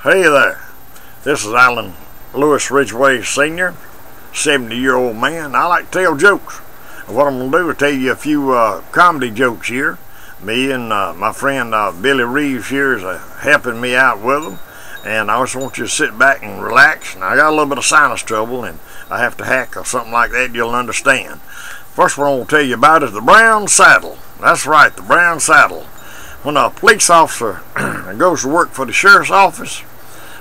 Hey there, this is Allan Ridgeway Sr., 70-year-old man. I like to tell jokes. And what I'm going to do is tell you a few comedy jokes here. Me and my friend Billy Reeves here is helping me out with them. And I just want you to sit back and relax. And I got a little bit of sinus trouble and I have to hack or something like that, you'll understand. First one I'm going to tell you about is the brown saddle. That's right, the brown saddle. When a police officer goes to work for the sheriff's office,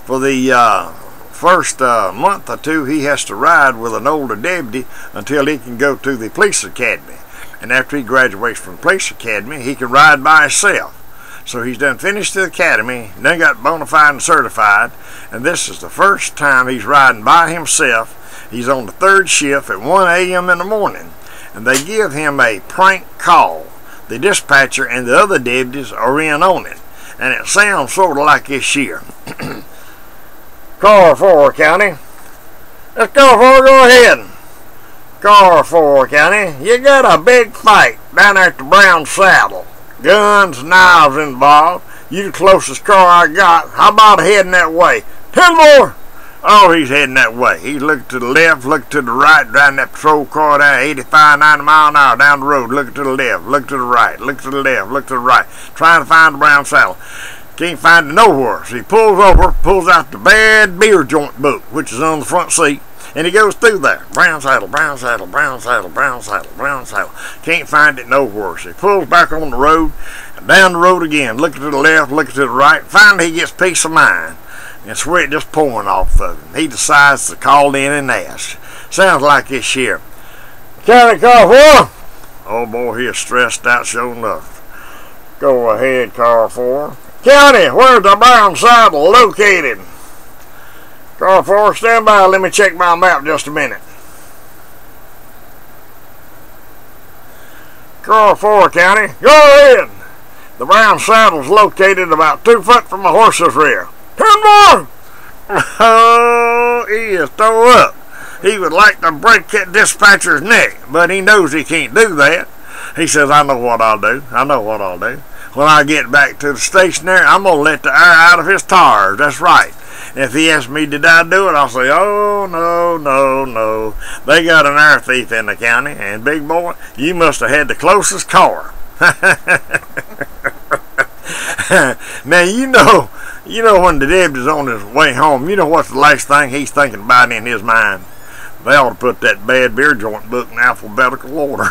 for the first month or two, he has to ride with an older deputy until he can go to the police academy. And after he graduates from the police academy, he can ride by himself. So he's done finished the academy, then got bona fide and certified, and this is the first time he's riding by himself. He's on the third shift at 1 a.m. in the morning, and they give him a prank call. The dispatcher and the other deputies are in on it, and it sounds sort of like this here. Car 4 County. Let's Car 4, go ahead. Car 4 County, you got a big fight down there at the Brown Saddle. Guns, knives involved. You the closest car I got. How about heading that way? 10 more. Oh, he's heading that way. He's looking to the left, looking to the right, driving that patrol car down 85, 90 miles an hour down the road, looking to the left, looking to the right, looking to the left, looking to the right, trying to find the Brown Saddle. Can't find it nowhere. So he pulls over, pulls out the bad beer joint book, which is on the front seat, and he goes through there. Brown saddle, brown saddle, brown saddle, brown saddle, brown saddle. Can't find it nowhere. So he pulls back on the road, and down the road again, looking to the left, looking to the right. Finally, he gets peace of mind. And sweat just pouring off of him. He decides to call in and ask. Sounds like this here. County Car 4? Oh boy, he is stressed out, sure enough. Go ahead, Car 4. County, where's the Brown Saddle located? Car 4, stand by. Let me check my map just a minute. Car 4 County, go ahead. The Brown Saddle's located about 2 foot from a horse's rear. 10 more! Oh, he is tore up. He would like to break that dispatcher's neck, but he knows he can't do that. He says, I know what I'll do. I know what I'll do. When I get back to the station there, I'm going to let the air out of his tires. That's right. If he asks me, did I do it? I'll say, oh, no, no, no. They got an air thief in the county, and big boy, you must have had the closest car. Now, you know when the deputy's on his way home, you know what's the last thing he's thinking about in his mind? They ought to put that bad beer joint book in alphabetical order.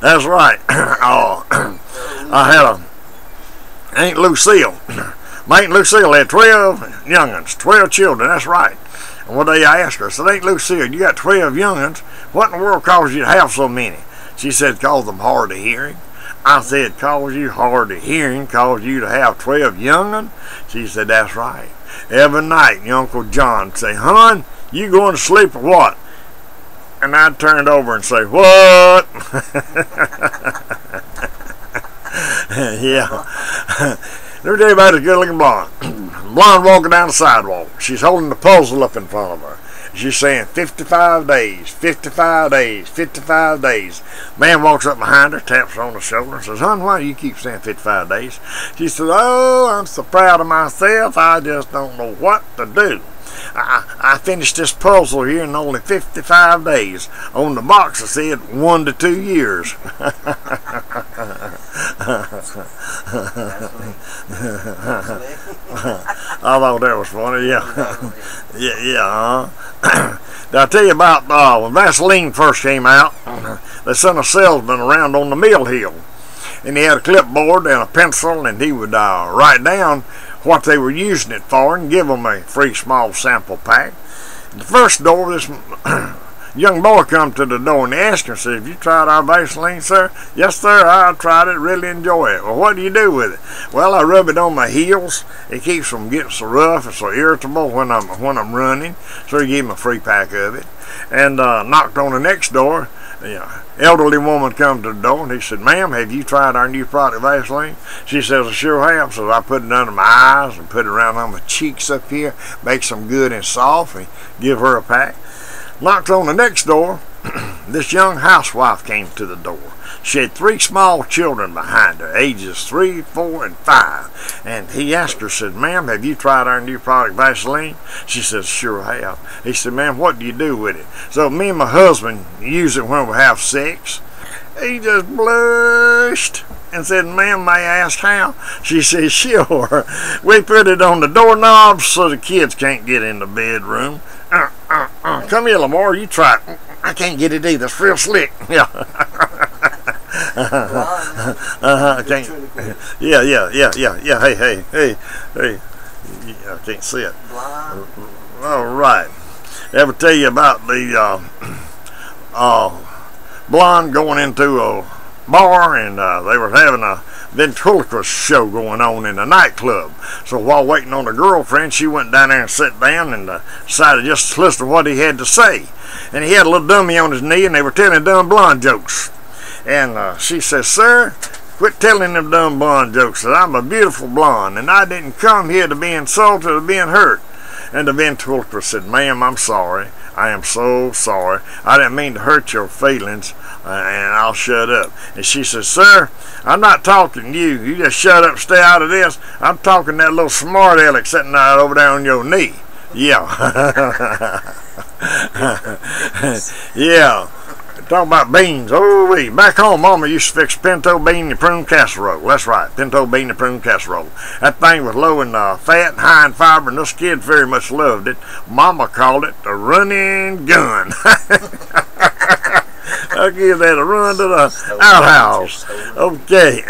That's right. Oh, I had Aunt Lucille. My Aunt Lucille had 12 young'uns, 12 children, that's right. And one day I asked her, I said, Aunt Lucille, you got 12 young'uns. What in the world caused you to have so many? She said, cause them hard of hearing. I said, cause you hard of hearing, cause you to have 12 young'uns? She said, that's right. Every night, your Uncle John would say, hon, you going to sleep or what? And I'd turn over and say, what? Yeah. Let me tell you about this good-looking blonde. Blonde walking down the sidewalk. She's holding the puzzle up in front of her. She's saying 55 days, 55 days, 55 days. Man walks up behind her, taps her on the shoulder, and says, hon, why do you keep saying 55 days? She says, oh, I'm so proud of myself, I just don't know what to do. I finished this puzzle here in only 55 days. On the box it said 1 to 2 years. I thought that was funny, yeah. Yeah. Now, I'll tell you about when Vaseline first came out, they sent a salesman around on the mill hill. And he had a clipboard and a pencil, and he would write down what they were using it for and give them a free small sample pack. The first door, this young boy come to the door and he asked him, said, have you tried our Vaseline, sir? Yes, sir, I tried it, really enjoy it. Well, what do you do with it? Well, I rub it on my heels. It keeps them getting so rough and so irritable when I'm running. So he gave him a free pack of it. And knocked on the next door. Yeah, elderly woman come to the door and he said, ma'am, have you tried our new product Vaseline? She says, I sure have. So I put it under my eyes and put it around on my cheeks up here, makes them good and soft, and give her a pack. Knocked on the next door. This young housewife came to the door. She had 3 small children behind her, ages 3, 4, and 5. And he asked her, said, "Ma'am, have you tried our new product, Vaseline?" She said, "Sure have." He said, "Ma'am, what do you do with it?" So me and my husband use it when we have sex. He just blushed and said, "Ma'am, may I ask how?" She said, "Sure. We put it on the doorknobs so the kids can't get in the bedroom." Come here, Lamar, you try it. I can't get it either. It's real slick. Yeah. Can't. Yeah. Hey. I can't see it. All right. Ever tell you about the blonde going into a bar, and they were having a ventriloquist show going on in a nightclub. So while waiting on her girlfriend, she went down there and sat down and decided just to listen to what he had to say. And he had a little dummy on his knee, and they were telling dumb blonde jokes. And she says, "Sir, quit telling them dumb blonde jokes. I'm a beautiful blonde, and I didn't come here to be insulted or being hurt." And the ventriloquist said, "Ma'am, I'm sorry. I am so sorry. I didn't mean to hurt your feelings, and I'll shut up." And she says, "Sir, I'm not talking to you. You just shut up, stay out of this. I'm talking to that little smart aleck sitting right over there on your knee." Yeah. Yeah. Talking about beans. Oh, back home, Mama used to fix pinto bean and prune casserole. That's right, pinto bean and prune casserole. That thing was low in fat and high in fiber, and this kid very much loved it. Mama called it the running gun. I'll give that a run to the outhouse. Okay.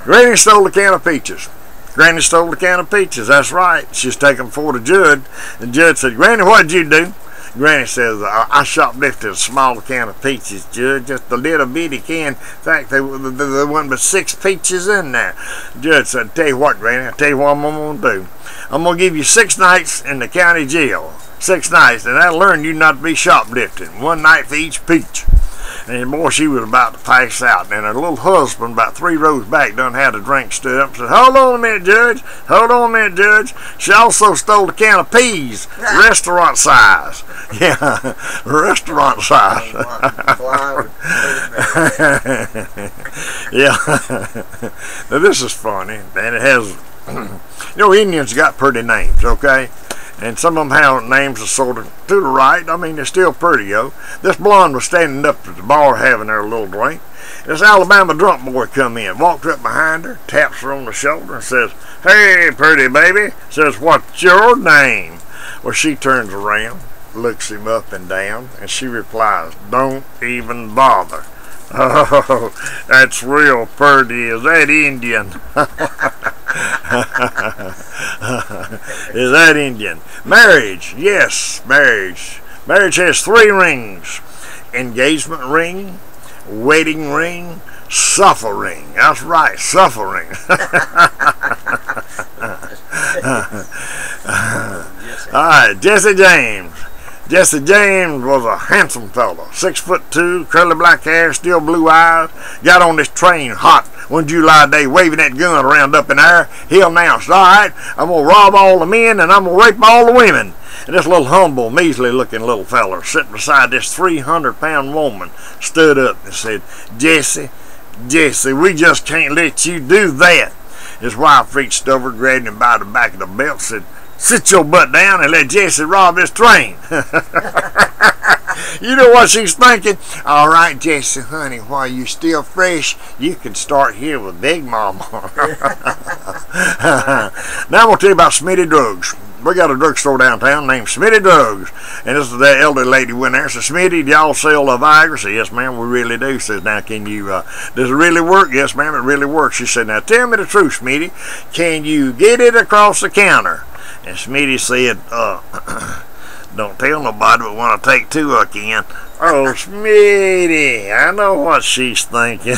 Granny stole a can of peaches. Granny stole a can of peaches. That's right. She's taken before the judge. The judge said, "Granny, what did you do?" Granny says, "I shoplifted a small can of peaches, Judge, just a little bitty can. In fact, there wasn't but 6 peaches in there." Judge said, "Tell you what, Granny, I'll tell you what I'm going to do. I'm going to give you 6 nights in the county jail. 6 nights, and that'll learn you not to be shoplifting. 1 night for each peach." And boy, she was about to pass out. And her little husband, about 3 rows back, done had a drink, stood up and said, "Hold on a minute, Judge. Hold on a minute, Judge. She also stole a can of peas, restaurant size." Yeah, restaurant size. Yeah. Now this is funny, and it has, Indians got pretty names, okay? And some of them have names that's sort of to the right. I mean, they're still pretty, yo. This blonde was standing up at the bar having her little drink. This Alabama drunk boy come in, walked up behind her, taps her on the shoulder, and says, "Hey, pretty baby," says, "What's your name?" Well, she turns around, looks him up and down, and she replies, "Don't even bother." "Oh, that's real pretty. Is that Indian?" Is that Indian? Marriage, yes, marriage. Marriage has 3 rings: engagement ring, wedding ring, suffering. That's right, suffering. All right, Jesse James. Jesse James was a handsome fellow, 6'2", curly black hair, still blue eyes. Got on this train hot one July day, waving that gun around up in the air. He announced, "All right, I'm going to rob all the men and I'm going to rape all the women." And this little humble, measly looking little feller sitting beside this 300-pound woman stood up and said, Jesse, we just can't let you do that." His wife reached over, grabbed him by the back of the belt, and said, "Sit your butt down and let Jesse rob this train." You know what she's thinking? "All right, Jesse, honey, while you're still fresh, you can start here with Big Mama." Now I'm going to tell you about Smitty Drugs. We got a drugstore downtown named Smitty Drugs. And this is that elderly lady went there and said, "Smitty, do y'all sell Viagra?" I said, "Yes, ma'am, we really do." Says, "Now, can you, does it really work?" "Yes, ma'am, it really works." She said, "Now, tell me the truth, Smitty. Can you get it across the counter?" And Smitty said, "Don't tell nobody, but when I take 2, I can." Oh, Smitty, I know what she's thinking.